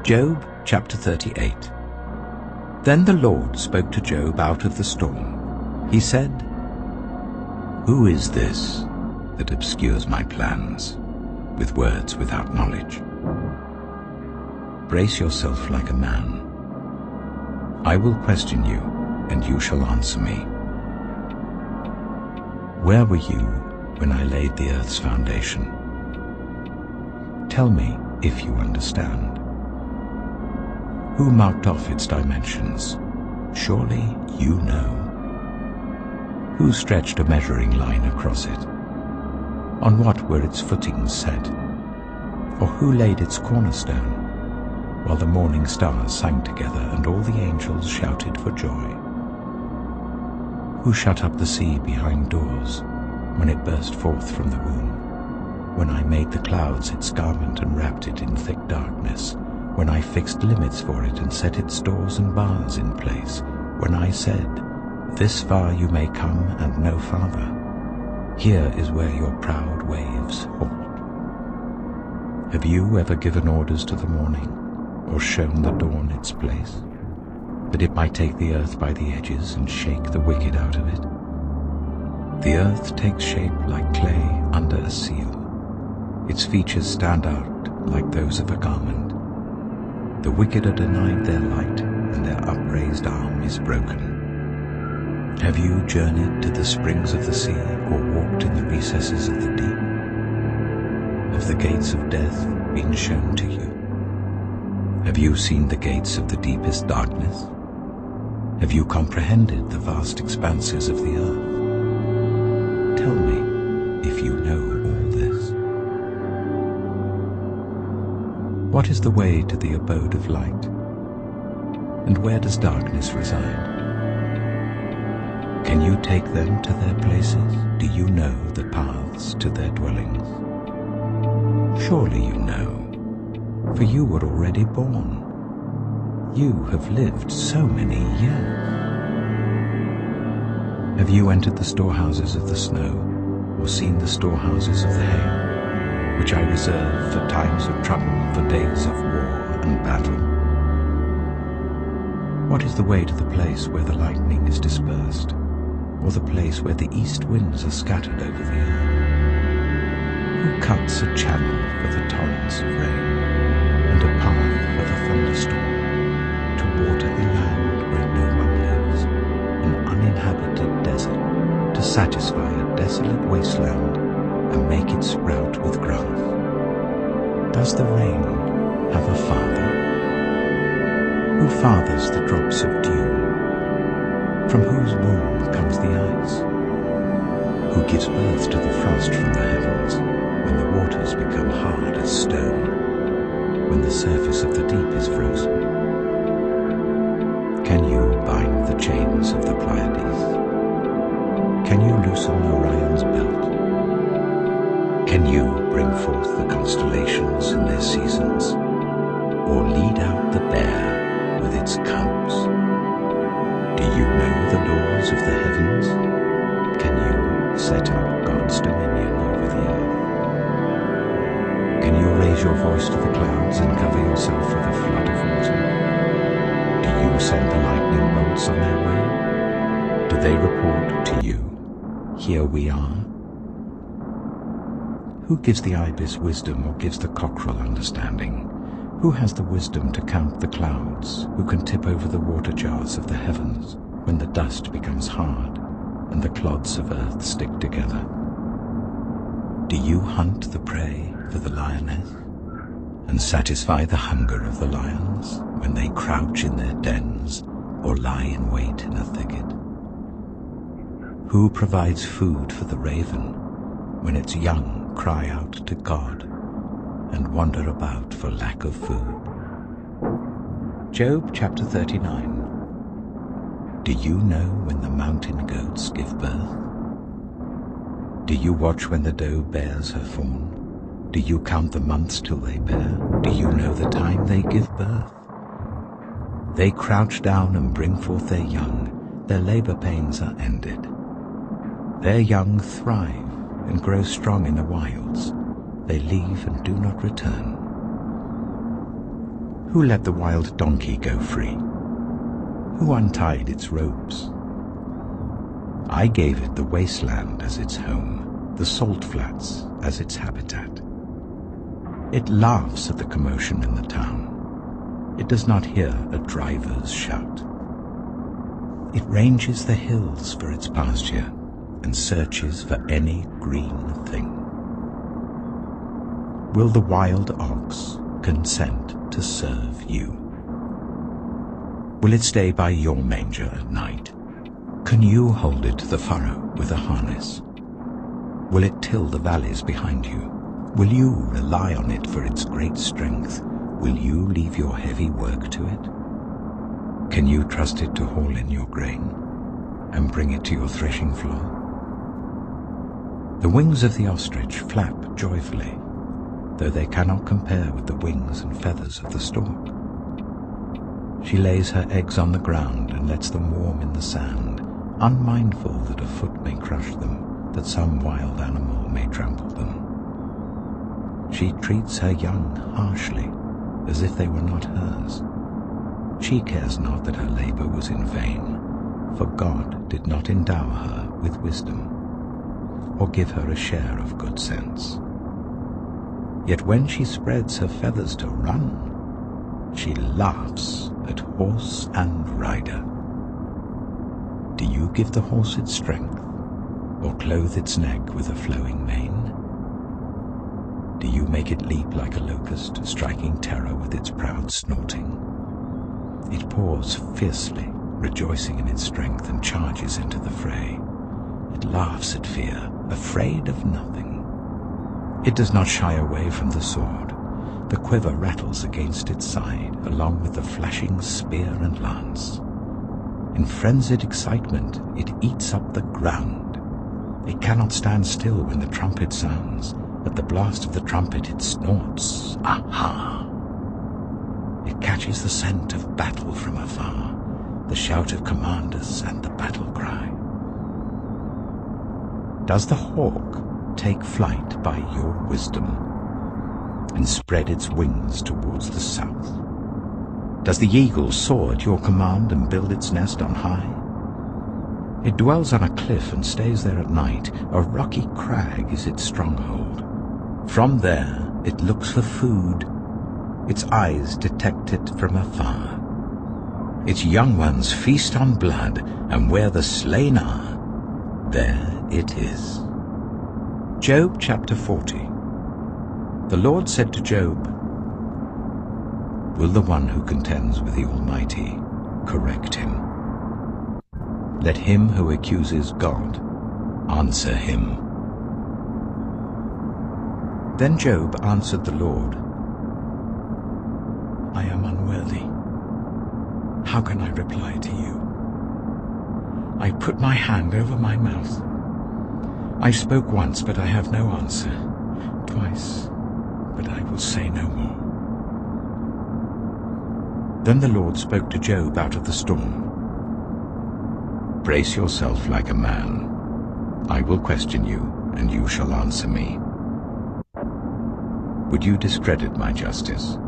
Job chapter 38. Then the Lord spoke to Job out of the storm. He said, "Who is this that obscures my plans with words without knowledge? Brace yourself like a man. I will question you, and you shall answer me. Where were you when I laid the earth's foundation? Tell me if you understand. Who marked off its dimensions? Surely you know. Who stretched a measuring line across it? On what were its footings set? Or who laid its cornerstone, while the morning stars sang together and all the angels shouted for joy? Who shut up the sea behind doors when it burst forth from the womb? When I made the clouds its garment and wrapped it in thick darkness, when I fixed limits for it and set its doors and bars in place, when I said, 'This far you may come and no farther. Here is where your proud waves halt.' Have you ever given orders to the morning, or shown the dawn its place, that it might take the earth by the edges and shake the wicked out of it? The earth takes shape like clay under a seal. Its features stand out like those of a garment. The wicked are denied their light, and their upraised arm is broken. Have you journeyed to the springs of the sea, or walked in the recesses of the deep? Have the gates of death been shown to you? Have you seen the gates of the deepest darkness? Have you comprehended the vast expanses of the earth? Tell me if you know all this. What is the way to the abode of light? And where does darkness reside? Can you take them to their places? Do you know the paths to their dwellings? Surely you know, for you were already born. You have lived so many years. Have you entered the storehouses of the snow, or seen the storehouses of the hail, which I reserve for times of trouble, for days of war and battle? What is the way to the place where the lightning is dispersed, or the place where the east winds are scattered over the earth? Who cuts a channel for the torrents of rain, and a path for the thunderstorm, to water a land where no one lives, an uninhabited desert, to satisfy a desolate wasteland, and make it sprout with grass? Does the rain have a father? Who fathers the drops of dew? From whose womb comes the ice? Who gives birth to the frost from the heavens, when the waters become hard as stone, when the surface of the deep is frozen? Can you bind the chains of the Pleiades? Can you loosen Orion's belt? Can you bring forth the constellations in their seasons, or lead out the bear with its cubs? Do you know the laws of the heavens? Can you set up God's dominion over the earth? Can you raise your voice to the clouds and cover yourself with a flood of water? Do you send the lightning bolts on their way? Do they report to you, "Here we are"? Who gives the ibis wisdom, or gives the cockerel understanding? Who has the wisdom to count the clouds? Who can tip over the water jars of the heavens, when the dust becomes hard and the clods of earth stick together? Do you hunt the prey for the lioness, and satisfy the hunger of the lions when they crouch in their dens or lie in wait in a thicket? Who provides food for the raven when its young cry out to God and wander about for lack of food? Job chapter 39. Do you know when the mountain goats give birth? Do you watch when the doe bears her fawn? Do you count the months till they bear? Do you know the time they give birth? They crouch down and bring forth their young. Their labor pains are ended. Their young thrive and grow strong in the wilds. They leave and do not return. Who let the wild donkey go free? Who untied its ropes? I gave it the wasteland as its home, the salt flats as its habitat. It laughs at the commotion in the town. It does not hear a driver's shout. It ranges the hills for its pasture and searches for any green thing. Will the wild ox consent to serve you? Will it stay by your manger at night? Can you hold it to the furrow with a harness? Will it till the valleys behind you? Will you rely on it for its great strength? Will you leave your heavy work to it? Can you trust it to haul in your grain and bring it to your threshing floor? The wings of the ostrich flap joyfully, though they cannot compare with the wings and feathers of the stork. She lays her eggs on the ground and lets them warm in the sand, unmindful that a foot may crush them, that some wild animal may trample them. She treats her young harshly, as if they were not hers. She cares not that her labor was in vain, for God did not endow her with wisdom, or give her a share of good sense. Yet when she spreads her feathers to run, she laughs at horse and rider. Do you give the horse its strength, or clothe its neck with a flowing mane? Do you make it leap like a locust, striking terror with its proud snorting? It paws fiercely, rejoicing in its strength, and charges into the fray. It laughs at fear, afraid of nothing. It does not shy away from the sword. The quiver rattles against its side, along with the flashing spear and lance. In frenzied excitement, it eats up the ground. It cannot stand still when the trumpet sounds. At the blast of the trumpet it snorts. Aha! It catches the scent of battle from afar, the shout of commanders and the battle cry. Does the hawk take flight by your wisdom and spread its wings towards the south? Does the eagle soar at your command and build its nest on high? It dwells on a cliff and stays there at night. A rocky crag is its stronghold. From there it looks for food. Its eyes detect it from afar. Its young ones feast on blood, and where the slain are, there it is. Job chapter 40. The Lord said to Job, Will the one who contends with the Almighty correct him? Let him who accuses God answer him. Then Job answered the Lord, I am unworthy. How can I reply to you? I put my hand over my mouth. I spoke once, but I have no answer. Twice, but I will say no more. Then the Lord spoke to Job out of the storm. Brace yourself like a man. I will question you, and you shall answer me. Would you discredit my justice?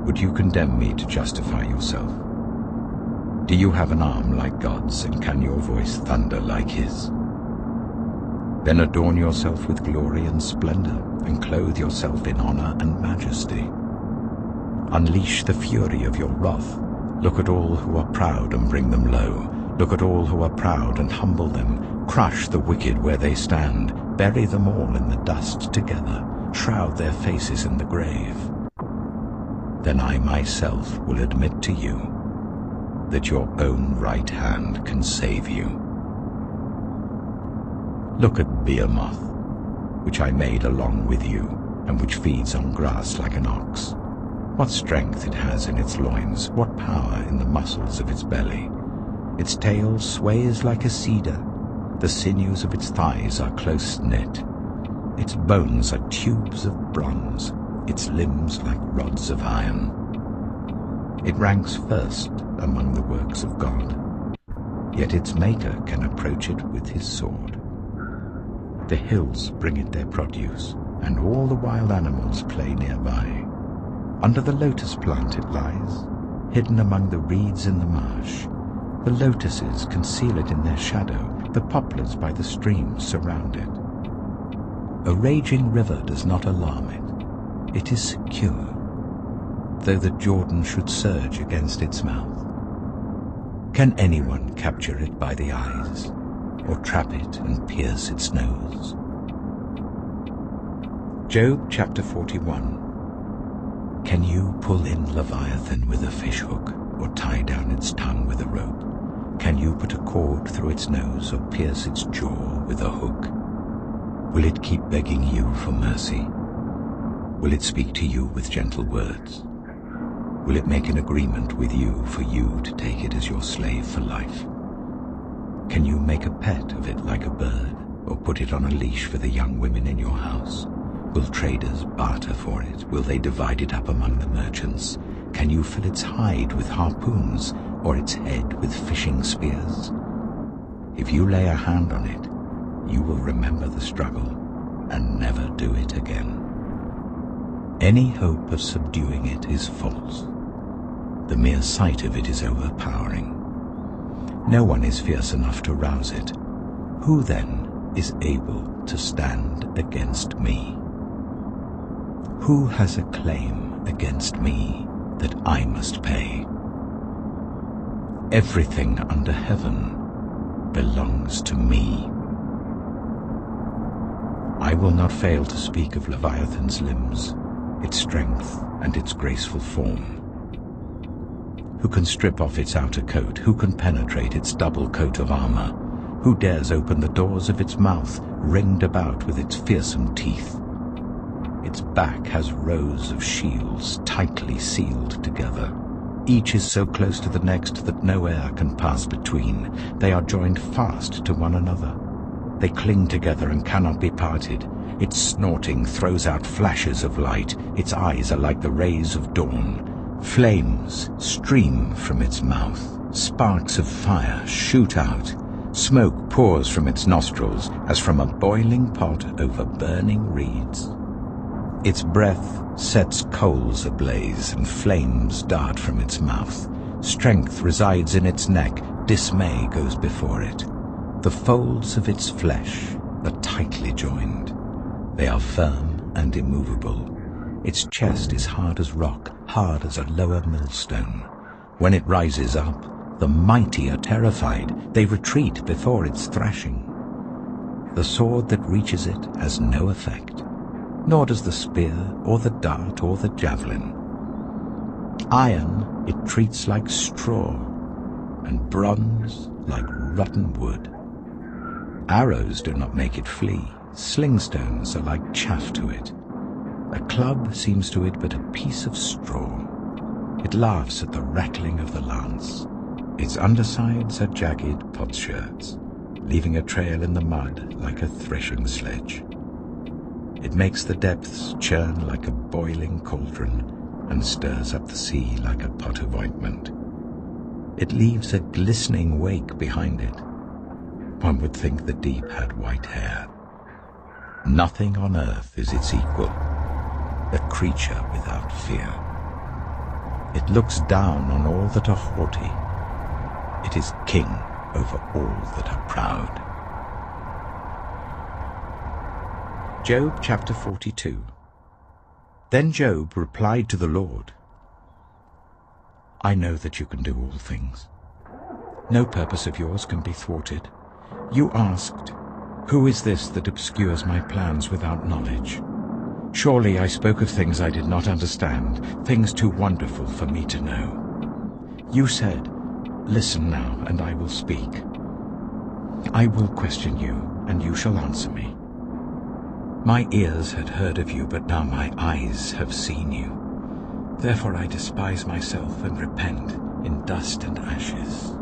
Would you condemn me to justify yourself? Do you have an arm like God's, and can your voice thunder like his? Then adorn yourself with glory and splendor, and clothe yourself in honor and majesty. Unleash the fury of your wrath. Look at all who are proud and bring them low. Look at all who are proud and humble them. Crush the wicked where they stand. Bury them all in the dust together. Shroud their faces in the grave. Then I myself will admit to you that your own right hand can save you. Look at Behemoth, which I made along with you, and which feeds on grass like an ox. What strength it has in its loins, what power in the muscles of its belly. Its tail sways like a cedar, the sinews of its thighs are close knit. Its bones are tubes of bronze, its limbs like rods of iron. It ranks first among the works of God, yet its maker can approach it with his sword. The hills bring it their produce, and all the wild animals play nearby. Under the lotus plant it lies, hidden among the reeds in the marsh. The lotuses conceal it in their shadow, the poplars by the stream surround it. A raging river does not alarm it. It is secure, though the Jordan should surge against its mouth. Can anyone capture it by the eyes, or trap it and pierce its nose? Job chapter 41. Can you pull in Leviathan with a fishhook, or tie down its tongue with a rope? Can you put a cord through its nose, or pierce its jaw with a hook? Will it keep begging you for mercy? Will it speak to you with gentle words? Will it make an agreement with you for you to take it as your slave for life? Can you make a pet of it like a bird, or put it on a leash for the young women in your house? Will traders barter for it? Will they divide it up among the merchants? Can you fill its hide with harpoons, or its head with fishing spears? If you lay a hand on it, you will remember the struggle and never do it again. Any hope of subduing it is false. The mere sight of it is overpowering. No one is fierce enough to rouse it. Who then is able to stand against me? Who has a claim against me that I must pay? Everything under heaven belongs to me. I will not fail to speak of Leviathan's limbs, its strength and its graceful form. Who can strip off its outer coat? Who can penetrate its double coat of armor? Who dares open the doors of its mouth, ringed about with its fearsome teeth? Its back has rows of shields tightly sealed together. Each is so close to the next that no air can pass between. They are joined fast to one another. They cling together and cannot be parted. Its snorting throws out flashes of light. Its eyes are like the rays of dawn. Flames stream from its mouth. Sparks of fire shoot out. Smoke pours from its nostrils as from a boiling pot over burning reeds. Its breath sets coals ablaze, and flames dart from its mouth. Strength resides in its neck. Dismay goes before it. The folds of its flesh are tightly joined. They are firm and immovable. Its chest is hard as rock, hard as a lower millstone. When it rises up, the mighty are terrified. They retreat before its thrashing. The sword that reaches it has no effect, nor does the spear or the dart or the javelin. Iron it treats like straw, and bronze like rotten wood. Arrows do not make it flee. Slingstones are like chaff to it. A club seems to it but a piece of straw. It laughs at the rattling of the lance. Its undersides are jagged potsherds, leaving a trail in the mud like a threshing sledge. It makes the depths churn like a boiling cauldron and stirs up the sea like a pot of ointment. It leaves a glistening wake behind it. One would think the deep had white hair. Nothing on earth is its equal, a creature without fear. It looks down on all that are haughty. It is king over all that are proud. Job chapter 42. Then Job replied to the Lord, I know that you can do all things. No purpose of yours can be thwarted. You asked, who is this that obscures my plans without knowledge? Surely I spoke of things I did not understand, things too wonderful for me to know. You said, listen now, and I will speak. I will question you, and you shall answer me. My ears had heard of you, but now my eyes have seen you. Therefore I despise myself and repent in dust and ashes.